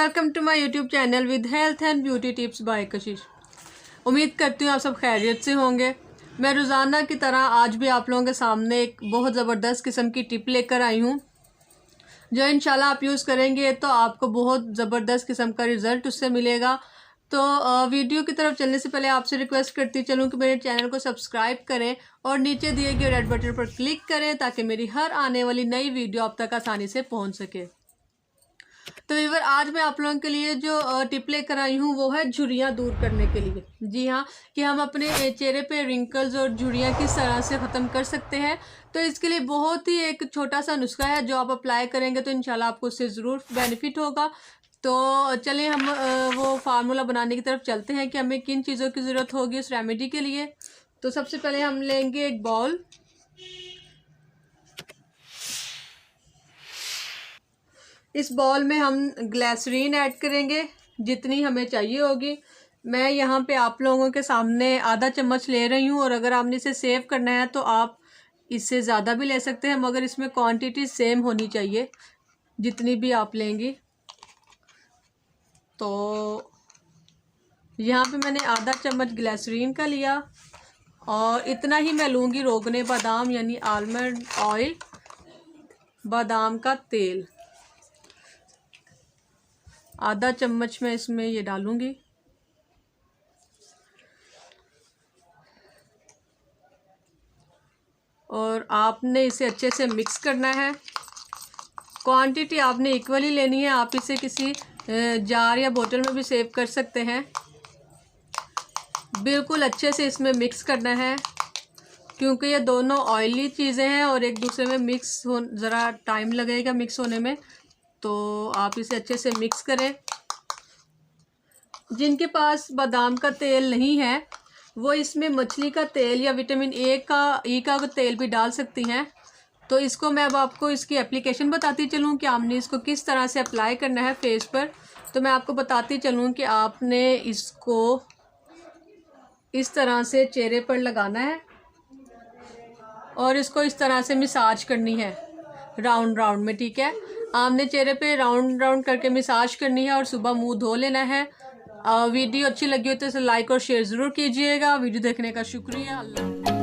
Welcome to my YouTube channel with health and beauty tips by Kashish. उम्मीद करती हूँ आप सब खैरियत से होंगे। मैं रोज़ाना की तरह आज भी आप लोगों के सामने एक बहुत ज़बरदस्त किस्म की टिप लेकर आई हूँ, जो इंशाल्लाह आप यूज़ करेंगे तो आपको बहुत ज़बरदस्त किस्म का रिज़ल्ट उससे मिलेगा। तो वीडियो की तरफ चलने से पहले आपसे रिक्वेस्ट करती चलूँ कि मेरे चैनल को सब्सक्राइब करें और नीचे दिए गए रेड बटन पर क्लिक करें ताकि मेरी हर आने वाली नई वीडियो आप तक आसानी से पहुँच सके। तो व्यूअर, आज मैं आप लोगों के लिए जो टिप लेकर आई हूँ वो है झुर्रियाँ दूर करने के लिए। जी हाँ, कि हम अपने चेहरे पे रिंकल्स और झुर्रियाँ किस तरह से ख़त्म कर सकते हैं। तो इसके लिए बहुत ही एक छोटा सा नुस्खा है जो आप अप्लाई करेंगे तो इंशाल्लाह आपको उससे ज़रूर बेनिफिट होगा। तो चलिए हम वो फार्मूला बनाने की तरफ चलते हैं कि हमें किन चीज़ों की ज़रूरत होगी उस रेमेडी के लिए। तो सबसे पहले हम लेंगे एक बाउल। इस बाउल में हम ग्लिसरीन ऐड करेंगे जितनी हमें चाहिए होगी। मैं यहाँ पे आप लोगों के सामने आधा चम्मच ले रही हूँ और अगर आपने इसे सेव करना है तो आप इससे ज़्यादा भी ले सकते हैं, मगर इसमें क्वांटिटी सेम होनी चाहिए जितनी भी आप लेंगी। तो यहाँ पे मैंने आधा चम्मच ग्लिसरीन का लिया और इतना ही मैं लूँगी रोगने बादाम यानी आलमंड ऑयल, बादाम का तेल। आधा चम्मच मैं इसमें ये डालूंगी और आपने इसे अच्छे से मिक्स करना है। क्वांटिटी आपने इक्वली लेनी है। आप इसे किसी जार या बोतल में भी सेव कर सकते हैं। बिल्कुल अच्छे से इसमें मिक्स करना है क्योंकि ये दोनों ऑयली चीज़ें हैं और एक दूसरे में मिक्स हो ज़रा टाइम लगेगा मिक्स होने में। तो आप इसे अच्छे से मिक्स करें। जिनके पास बादाम का तेल नहीं है वो इसमें मछली का तेल या विटामिन ई का तेल भी डाल सकती हैं। तो इसको मैं अब आपको इसकी एप्लीकेशन बताती चलूँ कि आपने इसको किस तरह से अप्लाई करना है फेस पर। तो मैं आपको बताती चलूँ कि आपने इसको इस तरह से चेहरे पर लगाना है और इसको इस तरह से मसाज करनी है राउंड राउंड में। ठीक है, आपने चेहरे पे राउंड राउंड करके मसाज करनी है और सुबह मुंह धो लेना है। वीडियो अच्छी लगी हो तो इसे लाइक और शेयर ज़रूर कीजिएगा। वीडियो देखने का शुक्रिया। अल्लाह।